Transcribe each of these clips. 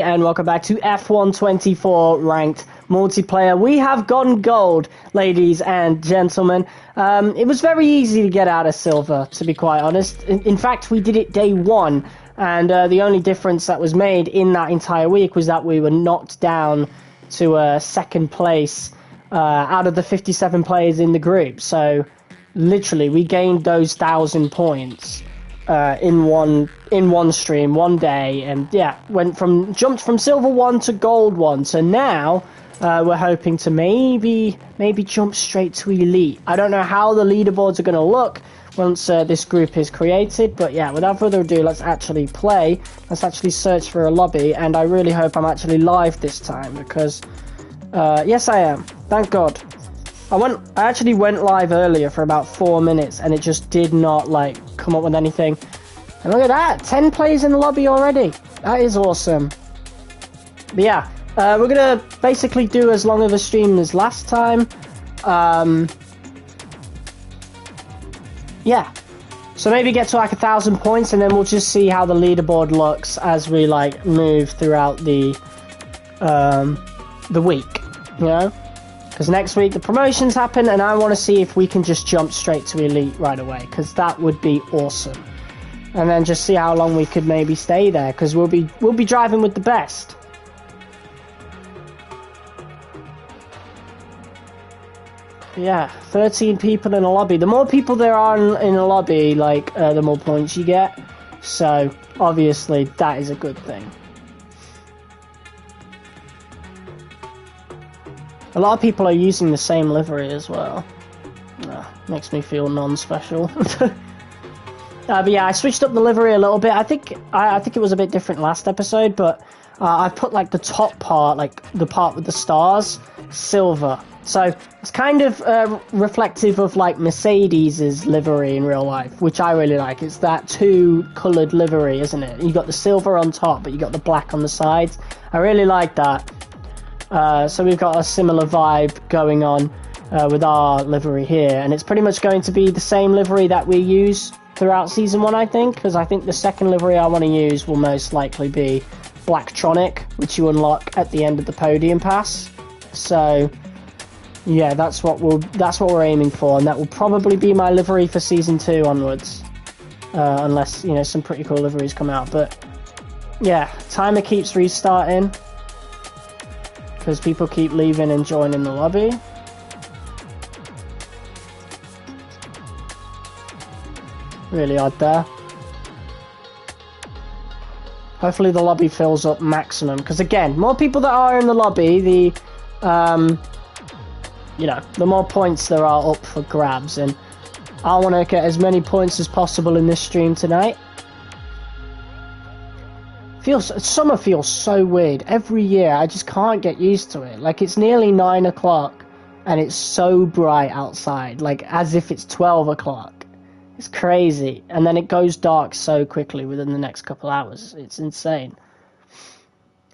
And welcome back to F124 ranked multiplayer. We have gone gold, ladies and gentlemen. It was very easy to get out of silver, to be quite honest. In fact, we did it day one, and the only difference that was made in that entire week was that we were knocked down to second place out of the 57 players in the group. So, literally, we gained those 1,000 points. In one stream, one day, and yeah, jumped from silver 1 to gold 1. So now we're hoping to maybe jump straight to elite. I don't know how the leaderboards are going to look once this group is created, but yeah, without further ado, let's actually play. Let's actually search for a lobby, and I really hope I'm actually live this time because yes, I am. Thank God. I actually went live earlier for about 4 minutes and it just did not come up with anything. And look at that, 10 players in the lobby already. That is awesome. But yeah, we're gonna basically do as long of a stream as last time. Yeah. So maybe get to 1,000 points and then we'll just see how the leaderboard looks as we move throughout the week, you know? Because next week the promotions happen and I want to see if we can just jump straight to elite right away, because that would be awesome. And then just see how long we could maybe stay there, because we'll be driving with the best. But yeah, 13 people in a lobby. The more people there are in a lobby, the more points you get. So obviously that is a good thing. A lot of people are using the same livery as well. Makes me feel non-special. But yeah, I switched up the livery a little bit. I think it was a bit different last episode, but I put the top part, the part with the stars, silver. So it's kind of reflective of Mercedes's livery in real life, which I really like. It's that two-coloured livery, isn't it? You got the silver on top, but you got the black on the sides. I really like that. So we've got a similar vibe going on with our livery here, and it's pretty much going to be the same livery that we use throughout Season 1, I think, because I think the second livery I want to use will most likely be Blacktronic, which you unlock at the end of the Podium Pass. So, yeah, that's what we're aiming for, and that will probably be my livery for Season 2 onwards, unless, some pretty cool liveries come out. But, yeah, timer keeps restarting, because people keep leaving and joining the lobby. Really odd there. Hopefully the lobby fills up maximum, because again, more people that are in the lobby, the more points there are up for grabs, and I want to get as many points as possible in this stream tonight. Summer feels so weird. Every year I just can't get used to it. It's nearly 9 o'clock and it's so bright outside, as if it's 12 o'clock. It's crazy. And then it goes dark so quickly within the next couple hours. It's insane.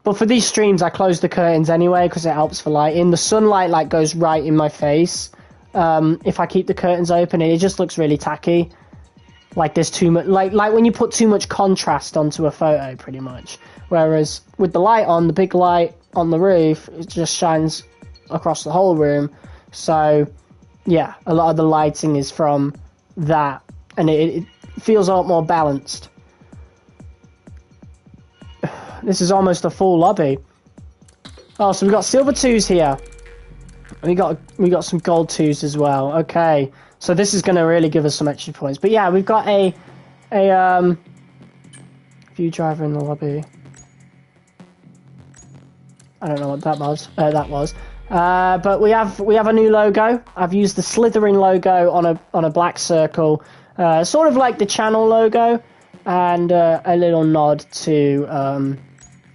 But for these streams I close the curtains anyway because it helps for lighting. The sunlight goes right in my face. If I keep the curtains open, it just looks really tacky. There's too much, when you put too much contrast onto a photo, pretty much. Whereas with the light on, the big light on the roof, it just shines across the whole room. So, yeah, a lot of the lighting is from that, and it feels a lot more balanced. This is almost a full lobby. Oh, so we've got silver 2s here. We got some gold 2s as well. Okay. So this is going to really give us some extra points. But yeah, we've got a view driver in the lobby. I don't know what that was. But we have a new logo. I've used the Slytherin logo on a black circle, sort of like the channel logo, and a little nod to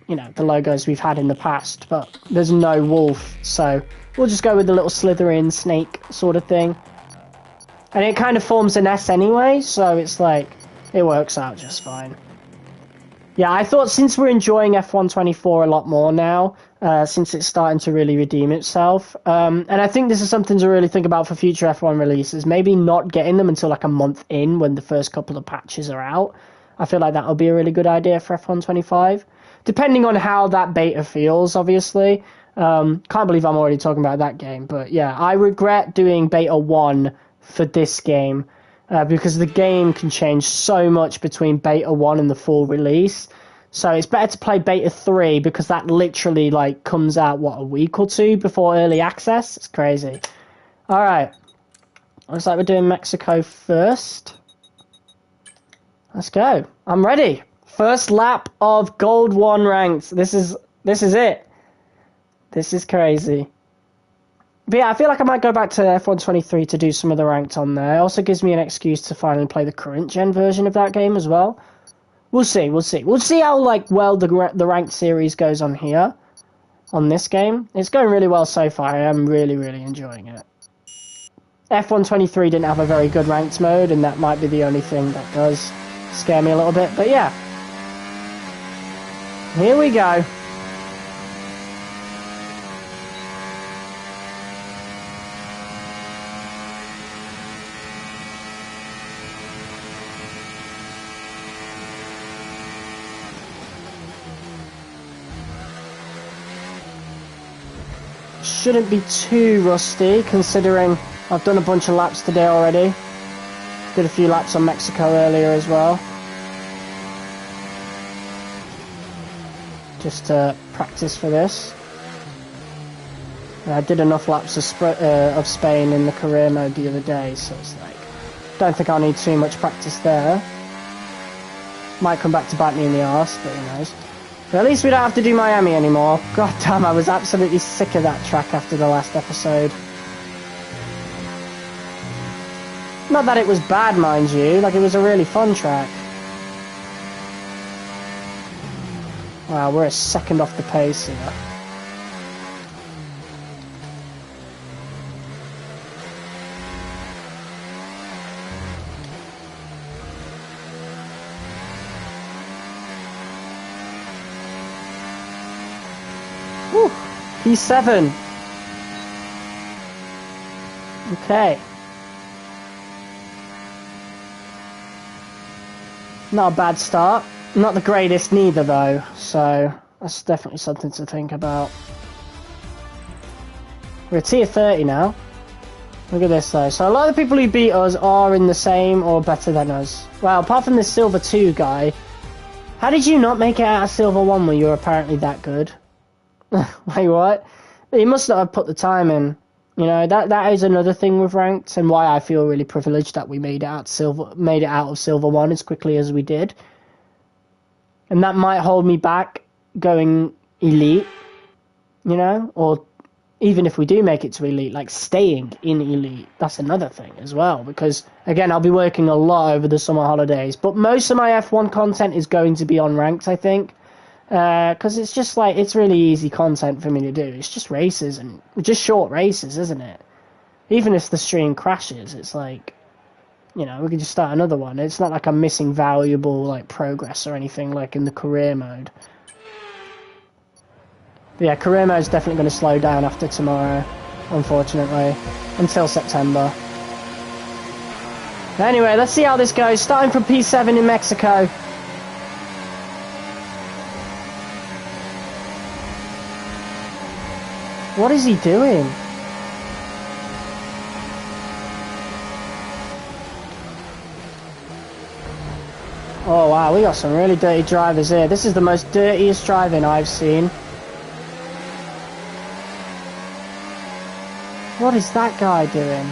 the logos we've had in the past. But there's no wolf, so we'll just go with the little Slytherin snake sort of thing. And it kind of forms an S anyway, so it's it works out just fine. Yeah, I thought since we're enjoying F124 a lot more now, since it's starting to really redeem itself, and I think this is something to really think about for future F1 releases, maybe not getting them until a month in when the first couple of patches are out. I feel like that would be a really good idea for F125. depending on how that beta feels, obviously. Can't believe I'm already talking about that game, but yeah, I regret doing beta 1 for this game because the game can change so much between beta 1 and the full release. So it's better to play beta 3 because that literally like comes out, what, a week or two before early access? It's crazy. Alright. Looks like we're doing Mexico first. Let's go. I'm ready. First lap of Gold 1 ranked. This is it. This is crazy. But yeah, I feel like I might go back to F1 23 to do some of the ranked on there. It also gives me an excuse to finally play the current gen version of that game as well. We'll see. We'll see how like well the ranked series goes on here, on this game. It's going really well so far. I am really enjoying it. F1 23 didn't have a very good ranked mode, and that might be the only thing that does scare me a little bit. But yeah, here we go. Shouldn't be too rusty considering I've done a bunch of laps today already. Did a few laps on Mexico earlier as well. Just to practice for this. And I did enough laps of Spain in the career mode the other day, so it's like, don't think I'll need too much practice there. Might come back to bite me in the arse, but who knows. But at least we don't have to do Miami anymore. God damn, I was absolutely sick of that track after the last episode. Not that it was bad, mind you, like it was a really fun track. Wow, we're a second off the pace here. Whew, P7. Okay. Not a bad start. Not the greatest neither though, so that's definitely something to think about. We're at tier 30 now. Look at this though. So a lot of the people who beat us are in the same or better than us. Well, apart from this Silver 2 guy. How did you not make it out of Silver 1 when you're apparently that good? Wait, what? You must not have put the time in. You know, that is another thing with ranked, and why I feel really privileged that we made it out of Silver 1 as quickly as we did. And that might hold me back going Elite, you know? Or even if we do make it to Elite, like staying in Elite, that's another thing as well. Because, again, I'll be working a lot over the summer holidays. But most of my F1 content is going to be on ranked, I think. Because it's just like, it's really easy content for me to do. It's just races, and just short races, isn't it? Even if the stream crashes, it's like, you know, we can just start another one. It's not like I'm missing valuable like progress or anything like in the career mode. But yeah, career mode is definitely going to slow down after tomorrow, unfortunately, until September. Anyway, let's see how this goes. Starting from P7 in Mexico. What is he doing? Oh wow, we got some really dirty drivers here. This is the most dirtiest driving I've seen. What is that guy doing?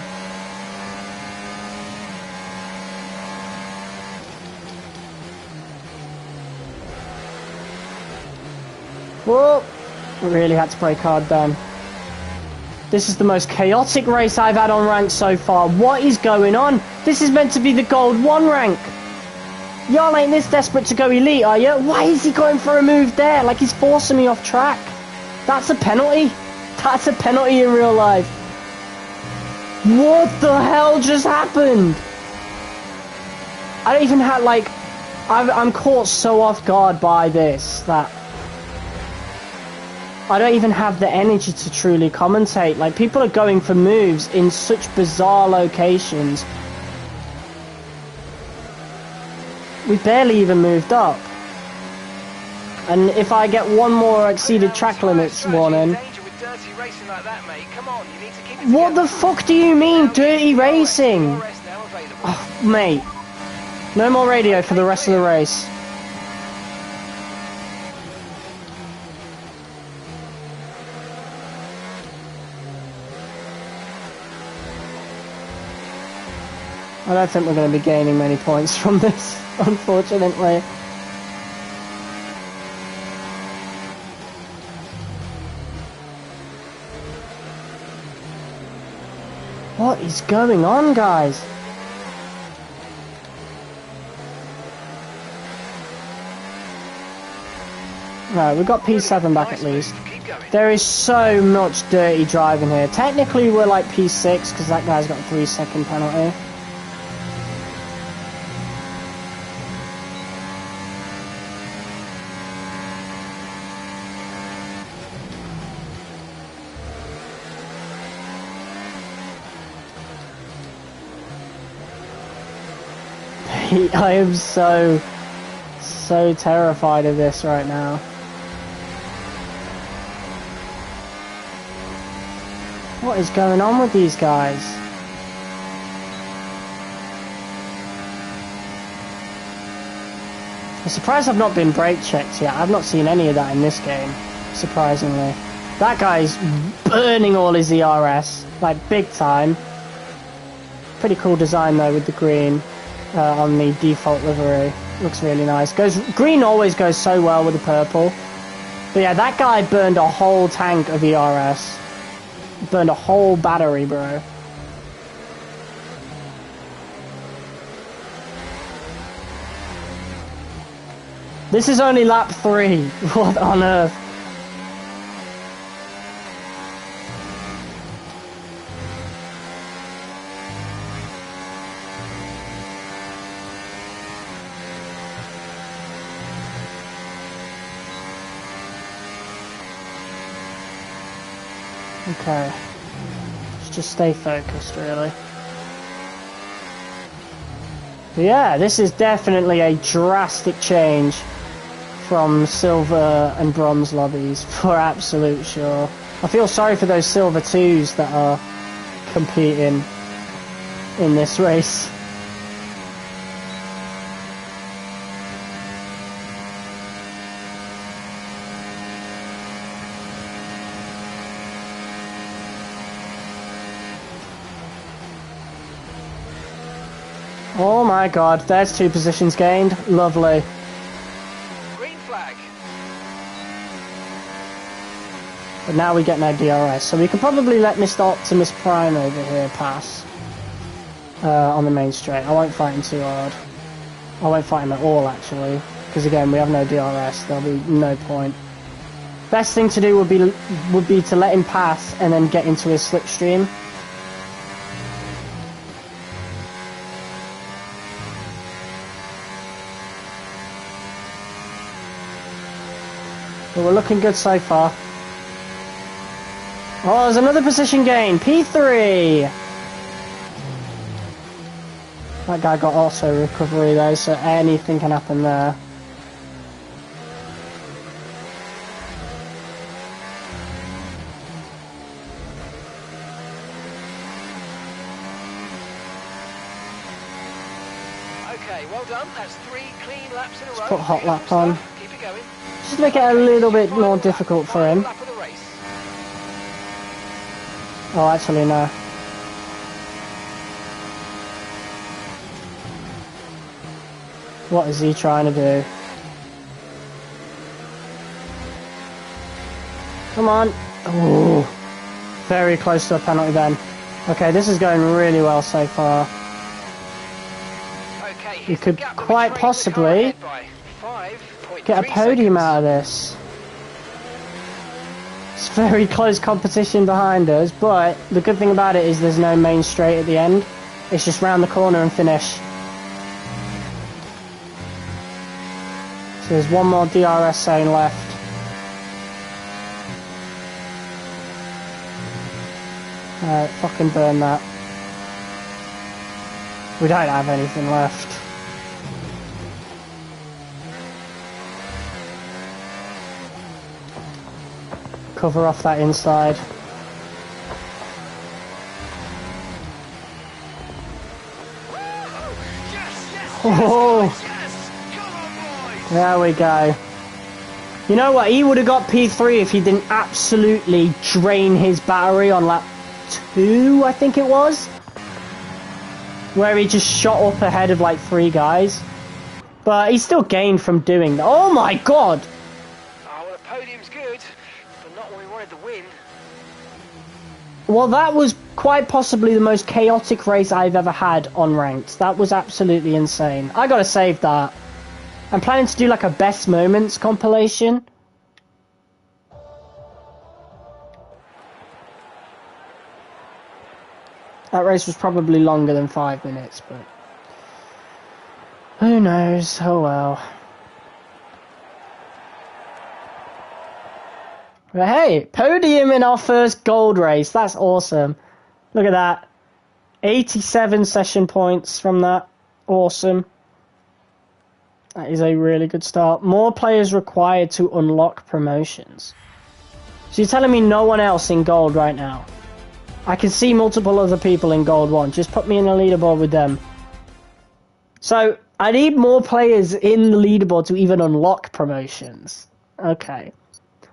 Whoa! We really had to brake hard then. This is the most chaotic race I've had on rank so far. What is going on? This is meant to be the Gold 1 rank. Y'all ain't this desperate to go Elite, are you? Why is he going for a move there? Like he's forcing me off track. That's a penalty. That's a penalty in real life. What the hell just happened? I don't even have, like... I'm caught so off guard by this that... I don't even have the energy to truly commentate. Like, people are going for moves in such bizarre locations. We barely even moved up. And if I get one more exceeded track limits warning... What the fuck do you mean, dirty racing? Oh, mate. No more radio for the rest of the race. I don't think we're going to be gaining many points from this, unfortunately. What is going on, guys? Right, we've got P7 back at least. There is so much dirty driving here. Technically, we're like P6 because that guy's got a 3-second penalty. I am so terrified of this right now. What is going on with these guys? I'm surprised I've not been brake checked yet. I've not seen any of that in this game, surprisingly. That guy's burning all his ERS, like big time. Pretty cool design though with the green. On the default livery. Looks really nice. Green always goes so well with the purple. But yeah, that guy burned a whole tank of ERS. Burned a whole battery, bro. This is only lap 3. What on earth? Okay, let's just stay focused, really. But yeah, this is definitely a drastic change from silver and bronze lobbies, for absolute sure. I feel sorry for those silver 2s that are competing in this race. Oh my god, there's 2 positions gained. Lovely. Green flag. But now we get no DRS, so we can probably let Mr. Optimus Prime over here pass on the main straight. I won't fight him too hard. I won't fight him at all, actually, because again, we have no DRS. There'll be no point. Best thing to do would be to let him pass and then get into his slipstream. But we're looking good so far. Oh, there's another position gain. P3. That guy got auto recovery though, so anything can happen there. Okay, well done. That's 3 clean laps in a row. Put hot lap on. Keep it going. Just to make it a little bit more difficult for him. Lap of the race. Oh, actually, no. What is he trying to do? Come on. Oh, very close to a penalty then. Okay, this is going really well so far. Okay, We could quite possibly get a podium out of this. It's very close competition behind us, but the good thing about it is there's no main straight at the end. It's just round the corner and finish. So there's one more DRS zone left. Alright, fucking burn that. We don't have anything left. cover off that inside. Oh, there we go. You know what? He would have got P3 if he didn't absolutely drain his battery on lap 2, I think it was. Where he just shot up ahead of like 3 guys. But he still gained from doing that. Oh my god! Oh, well, the podium's good, but not when we wanted the win. Well, that was quite possibly the most chaotic race I've ever had on ranked. That was absolutely insane. I gotta save that. I'm planning to do like a best moments compilation. That race was probably longer than 5 minutes, but who knows? Oh well. But hey, podium in our first gold race. That's awesome. Look at that. 87 session points from that. Awesome. That is a really good start. More players required to unlock promotions. So you're telling me no one else in gold right now? I can see multiple other people in gold 1. Just put me in a leaderboard with them. So I need more players in the leaderboard to even unlock promotions. Okay.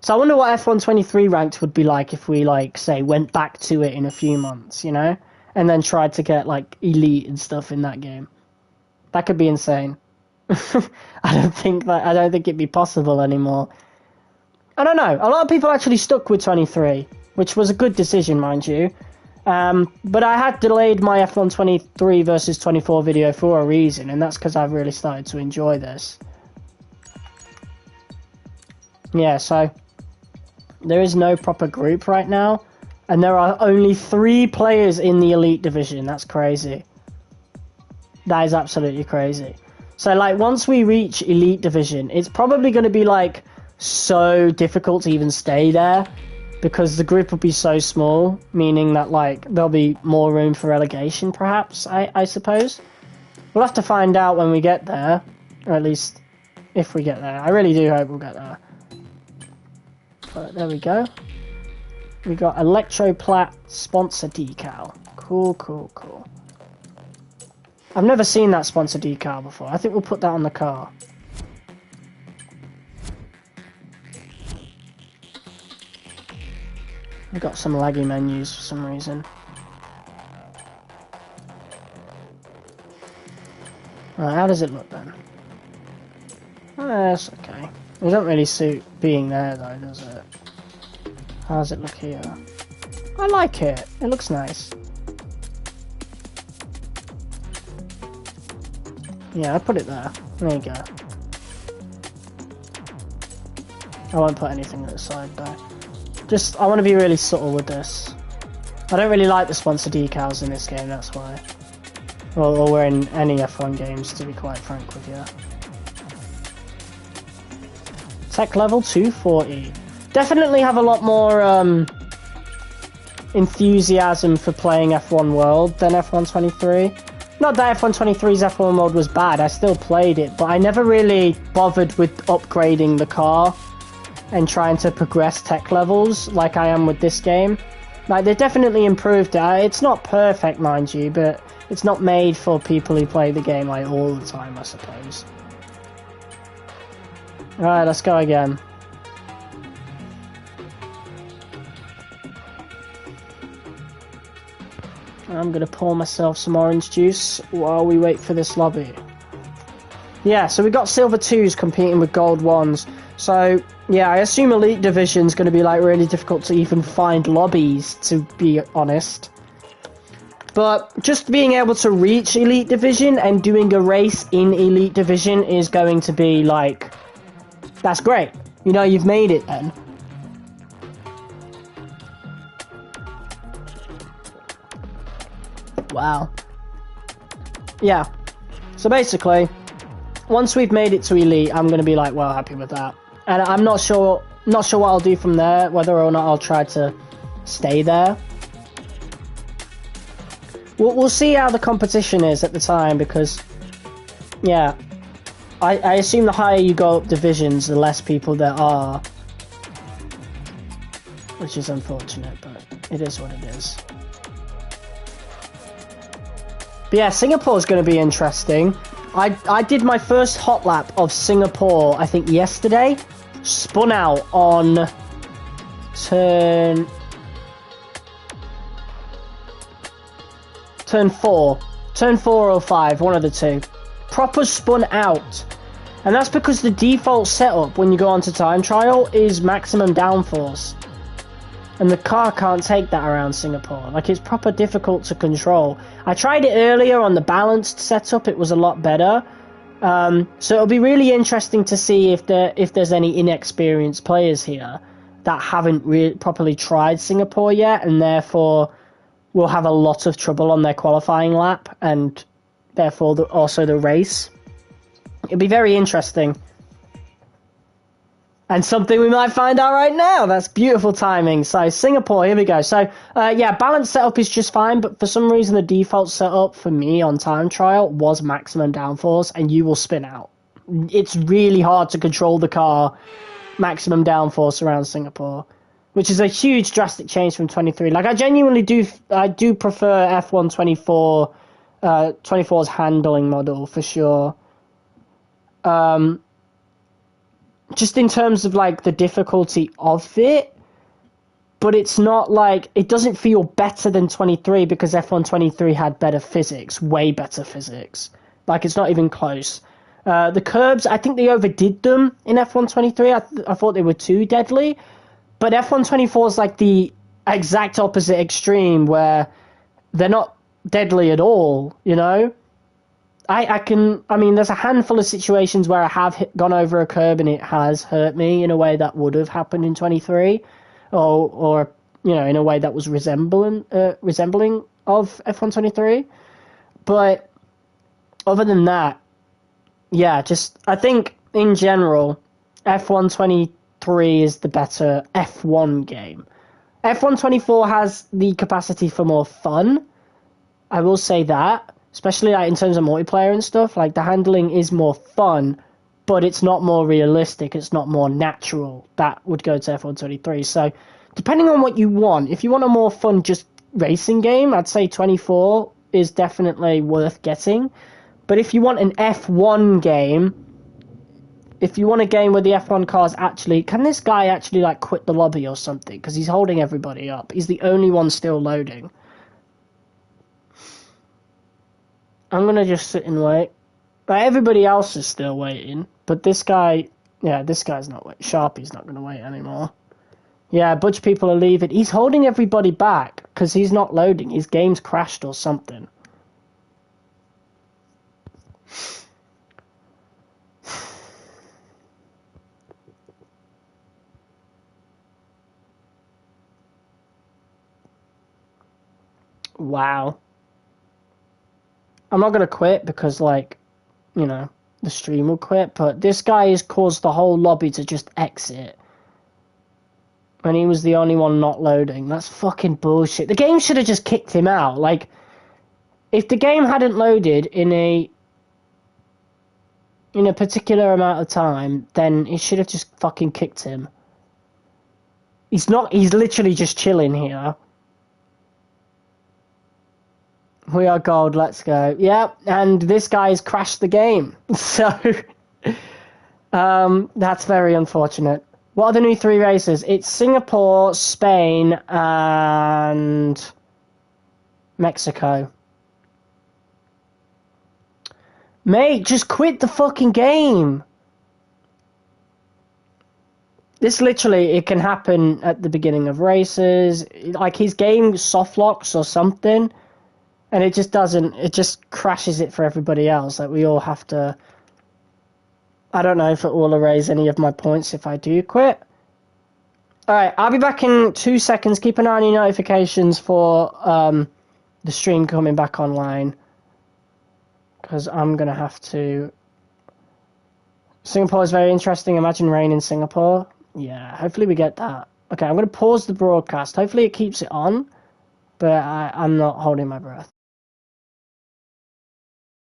So I wonder what F123 ranked would be like if we, like, say, went back to it in a few months, you know? And then tried to get, like, elite and stuff in that game. That could be insane. I don't think it'd be possible anymore. I don't know. A lot of people actually stuck with 23, which was a good decision, mind you. But I had delayed my F1 23 versus 24 video for a reason, and that's because I've really started to enjoy this. Yeah, so there is no proper group right now, and there are only 3 players in the Elite Division. That's crazy. That is absolutely crazy. So, like, once we reach Elite Division, it's probably going to be, like, so difficult to even stay there, because the group will be so small, meaning that, like, there'll be more room for relegation, perhaps, I suppose. We'll have to find out when we get there, or at least if we get there. I really do hope we'll get there. But there we go. We got Electroplat sponsor decal. Cool, cool, cool. I've never seen that sponsor decal before. I think we'll put that on the car. We've got some laggy menus for some reason. Right, how does it look then? Oh, that's okay. It doesn't really suit being there though, does it? How does it look here? I like it. It looks nice. Yeah, I put it there. There you go. I won't put anything at the side though. Just, I want to be really subtle with this. I don't really like the sponsor decals in this game, that's why. Or in any F1 games, to be quite frank with you. Tech level 240. Definitely have a lot more enthusiasm for playing F1 World than F1 23. Not that F1 23's F1 mode was bad, I still played it, but I never really bothered with upgrading the car and trying to progress tech levels like I am with this game. Like, they definitely improved it. It's not perfect, mind you, but it's not made for people who play the game like all the time, I suppose. Alright, let's go again. I'm gonna pour myself some orange juice while we wait for this lobby. Yeah, so we got Silver 2s competing with Gold 1s. So, yeah, I assume Elite Division's gonna be, like, really difficult to even find lobbies, to be honest. But just being able to reach Elite Division and doing a race in Elite Division is going to be, like, that's great. You know, you've made it then. Wow. Yeah. So basically, once we've made it to Elite, I'm going to be like, well, happy with that. And I'm not sure what I'll do from there, whether or not I'll try to stay there. We'll see how the competition is at the time, because, yeah, I assume the higher you go up divisions, the less people there are. which is unfortunate, but it is what it is. But yeah, Singapore's going to be interesting. I did my first hot lap of Singapore, I think yesterday. Spun out on turn 4. Turn 4 or 5, one of the two. Proper spun out. And that's because the default setup when you go onto time trial is maximum downforce. And the car can't take that around Singapore. Like, it's proper difficult to control. I tried it earlier on the balanced setup, it was a lot better. So it'll be really interesting to see if there's any inexperienced players here that haven't properly tried Singapore yet, and therefore will have a lot of trouble on their qualifying lap, and therefore also the race. It'll be very interesting. And something we might find out right now. That's beautiful timing. So Singapore, here we go. So yeah, balanced setup is just fine, but for some reason the default setup for me on time trial was maximum downforce, and you will spin out. It's really hard to control the car maximum downforce around Singapore, which is a huge drastic change from 23. Like, I genuinely do prefer F1 24, 24's handling model for sure. Just in terms of like the difficulty of it, but it's not like, it doesn't feel better than 23 because F1 23 had better physics, way better physics. Like, it's not even close. The curbs, I think they overdid them in F1 23. I thought they were too deadly, but F1 24 is like the exact opposite extreme where they're not deadly at all, you know? I mean, there's a handful of situations where I have gone over a curb and it has hurt me in a way that would have happened in 23, or you know, in a way that was resembling of F1 23. But other than that, yeah, just I think in general, F1 23 is the better F1 game. F1 24 has the capacity for more fun. I will say that. Especially like, in terms of multiplayer and stuff, like the handling is more fun, but it's not more realistic, it's not more natural. That would go to F1 23. So depending on what you want, if you want a more fun just racing game, I'd say 24 is definitely worth getting. But if you want an F1 game, if you want a game where the F1 cars actually... Can this guy actually like quit the lobby or something? Because he's holding everybody up. He's the only one still loading. I'm going to just sit and wait. But everybody else is still waiting. But this guy... Yeah, this guy's not waiting. Sharpie's not going to wait anymore. Yeah, a bunch of people are leaving. He's holding everybody back because he's not loading. His game's crashed or something. Wow. I'm not going to quit because, like, you know, the stream will quit, but this guy has caused the whole lobby to just exit. And he was the only one not loading. That's fucking bullshit. The game should have just kicked him out. Like, if the game hadn't loaded in a particular amount of time, then it should have just fucking kicked him. He's literally just chilling here. We are gold, let's go. Yep, and this guy's crashed the game. So, that's very unfortunate. What are the new 3 races? It's Singapore, Spain, and Mexico. Mate, just quit the fucking game. This literally, it can happen at the beginning of races. Like, his game soft locks or something. And it just doesn't, it just crashes it for everybody else. Like, we all have to, I don't know if it will erase any of my points if I do quit. Alright, I'll be back in 2 seconds. Keep an eye on your notifications for the stream coming back online. Because I'm going to have to... Singapore is very interesting. Imagine rain in Singapore. Yeah, hopefully we get that. Okay, I'm going to pause the broadcast. Hopefully it keeps it on. But I'm not holding my breath.